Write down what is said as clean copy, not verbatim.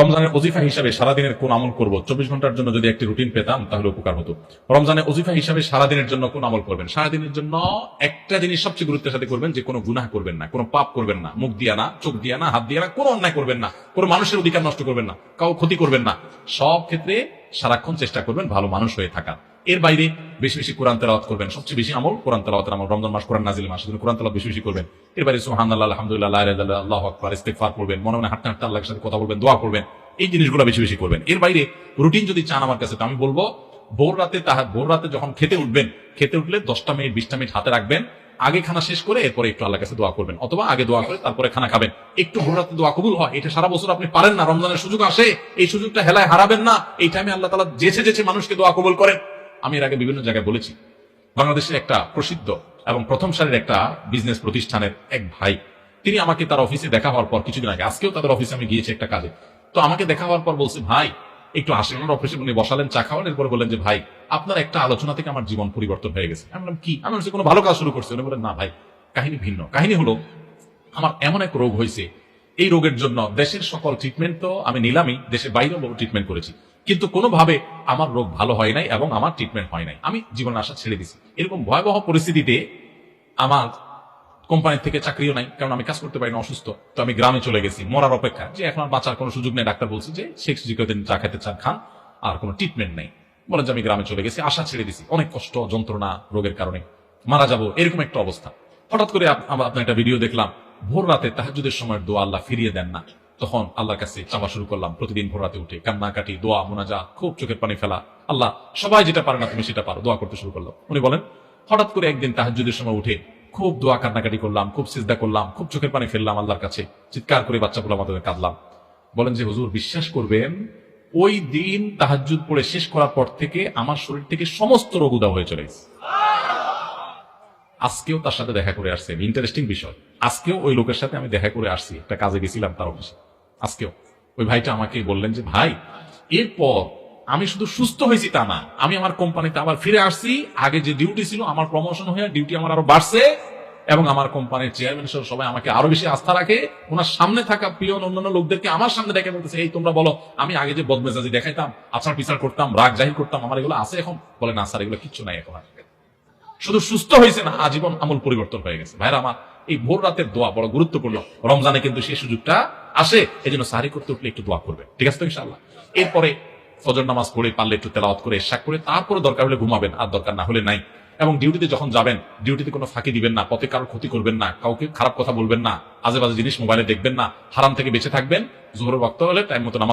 রমজানের ওজিফা হিসাবে সারাদিনের কোন আমল করব? 24 ঘন্টার জন্য যদি একটি রুটিন পেতাম তাহলে উপকার হতো। রমজানের ওজিফা হিসাবে সারাদিনের জন্য কোন আমল করবেন? সারাদিনের জন্য একটা জিনিস সবচেয়ে গুরুত্বের সাথে করবেন, যে কোনো গুনাহ করবেন না, কোনো পাপ করবেন না, মুখ দিয়া না, চোখ দিয়া না, হাত দিয়া না, কোনো অন্যায় করবেন না, কোনো মানুষের অধিকার নষ্ট করবেন না, কাউ ক্ষতি করবেন না। সব ক্ষেত্রে সারাক্ষণ চেষ্টা করবেন ভালো মানুষ হয়ে থাকার। এর বাইরে বেশি বেশি কোরআন তেলাওয়াত করবেন। সবচেয়ে বেশি আমল কোরআন তেলাওয়াতের আমল। রমজান মাস কোরআন নাজিল মাস, সেজন্য কোরআন তেলাওয়াত বেশি বেশি করবেন। এর বাইরে সুবহানাল্লাহ, আলহামদুলিল্লাহ, লা ইলাহা ইল্লাল্লাহ, আল্লাহু আকবার, ইস্তিগফার করবেন, মনে মনে হাঁটতে হাঁটতে আল্লাহর সাথে কথা বলবেন, দোয়া করবেন। এই জিনিসগুলো বেশি বেশি করবেন। এর বাইরে রুটিন যদি চান আমার কাছে, তো আমি বলবো ভোর রাতে যখন খেতে উঠবেন, খেতে উঠলে 10টা মিনিট 20টা মিনিট হাতে রাখবেন। আগে খানা শেষ করে এরপরে একটু আল্লাহর কাছে দোয়া করবেন, অথবা আগে দোয়া করে তারপরে খানা খাবেন। একটু ভোর রাতে দোয়া কবুল হয়, এটা সারা বছর আপনি পারেন না। রমজানের সুযোগ আসে, এই সুযোগটা হেলায় হারাবেন না। এই টাইমে আল্লাহ তাআলা যেচে যেচে মানুষকে দোয়া কবুল করেন। আমি এর আগে বিভিন্ন জায়গায় বলেছি, বাংলাদেশের একটা প্রসিদ্ধ এবং প্রথম সারির একটা বিজনেস প্রতিষ্ঠানের এক ভাই, তিনি আমাকে তার অফিসে দেখা হওয়ার পর কিছুদিন আগে, আজকেও তাদের অফিসে আমি গিয়েছি একটা কাজে, তো আমাকে দেখা হওয়ার পর বলছে, ভাই একটু আসেন আমার অফিসে। উনি বসালেন, চা খাওয়ান, এরপরে বললেন যে ভাই আপনার একটা আলোচনা থেকে আমার জীবন পরিবর্তন হয়ে গেছে। আমি বললাম কি? আমি কোনো ভালো কাজ শুরু করছি? উনি বললেন না ভাই, কাহিনী ভিন্ন। কাহিনী হলো, আমার এমন এক রোগ হয়েছে, এই রোগের জন্য দেশের সকল ট্রিটমেন্ট তো আমি নিলামই, দেশের বাইরেও ট্রিটমেন্ট করেছি, কিন্তু কোনোভাবে আমার রোগ ভালো হয় নাই এবং আমার ট্রিটমেন্ট হয় নাই। আমি জীবনের আশা ছেড়ে দিছি। এরকম ভয়াবহ পরিস্থিতিতে আমার কোম্পানি থেকে চাকরিও নাই, কারণ আমি কাজ করতে পারি না, অসুস্থ। তো আমি গ্রামে চলে গেছি মরার অপেক্ষা, যে এখন আর বাঁচার কোনো সুযোগ নেই। ডাক্তার বলছে যে শেখ জিকদিন চা খেতে চান খান, আর কোনো ট্রিটমেন্ট নেই। বলেন যে আমি গ্রামে চলে গেছি, আশা ছেড়ে দিছি, অনেক কষ্ট যন্ত্রণা, রোগের কারণে মারা যাব, এরকম একটা অবস্থা। হঠাৎ করে আপনার একটা ভিডিও দেখলাম, ভোর রাতে তাহাজ্জুদের সময়ের দোয়া আল্লাহ ফিরিয়ে দেন না। তখন আল্লাহর কাছে চাওয়া শুরু করলাম, প্রতিদিন ভোর রাতে উঠে কান্নাকাটি, দোয়া, মোনাজাত, খুব চোখের পানি ফেলা, আল্লাহ সবাই যেটা পারে না তুমি সেটা পারো, দোয়া করতে শুরু করলাম। উনি বলেন হঠাৎ করে একদিন তাহাজ্জুদের সময় উঠে খুব দোয়া কান্নাকাটি করলাম, খুব সিজদা করলাম, খুব চোখের পানি ফেললাম আল্লাহর কাছে, চিৎকার করে বাচ্চাগুলো আমাদের কাঁদলাম। বলেন যে হুজুর বিশ্বাস করবেন, ওই দিন তাহাজ্জুদ পড়ে শেষ করার পর থেকে আমার শরীর থেকে সমস্ত রোগ উধাও হয়ে চলে গেছে। আজকেও তার সাথে দেখা করে আসছি। ইন্টারেস্টিং বিষয়, আজকেও ওই লোকের সাথে আমি দেখা করে আসছি, একটা কাজে গেছিলাম তার অফিসে। আজকেও ওই ভাইটা আমাকে বললেন যে ভাই, এরপর আমি শুধু সুস্থ হয়েছি তা না, আমি আমার কোম্পানিতে আবার ফিরে আসছি। আগে যে ডিউটি ছিল আমার প্রমোশন হয়ে ডিউটি আমার আরো বাড়ছে, এবং আমার কোম্পানির চেয়ারম্যান সহ সবাই আমাকে আরো বেশি আস্থা রাখে। ওনার সামনে থাকা পিয়ন অন্যান্য লোকদেরকে আমার সামনে দেখে বলতেছে, এই তোমরা বলো, আমি আগে যে বদমেজাজি দেখাইতাম, আচার বিচার করতাম, রাগ জাহির করতাম, আমার এগুলো আছে এখন? বলে না স্যার, এগুলো কিচ্ছু নাই এখন। শুধু সুস্থ হয়েছে না, আজীবন আমল পরিবর্তন হয়ে গেছে। ভাইরা আমার, এই ভোর রাতের দোয়া বড় গুরুত্বপূর্ণ। রমজানে কিন্তু সেই সুযোগটা আসে, এই জন্য সাহারি করতে উঠলে একটু দোয়া করবে, ঠিক আছে তো ইনশাআল্লাহ। এরপরে ফজর নামাজ পড়ে, পারলে একটু তেলাওয়াত করে, ইশাক করে, তারপরে দরকার হলে ঘুমাবেন, আর দরকার না হলে নাই। এবং ডিউটিতে যখন যাবেন, ডিউটিতে কোনো ফাঁকি দিবেন না, পথে কারোর ক্ষতি করবেন না, কাউকে খারাপ কথা বলবেন না, আজে বাজে জিনিস মোবাইলে দেখবেন না, হারাম থেকে বেঁচে থাকবেন। জোহরের ওয়াক্ত হলে টাইম মতো নামাজ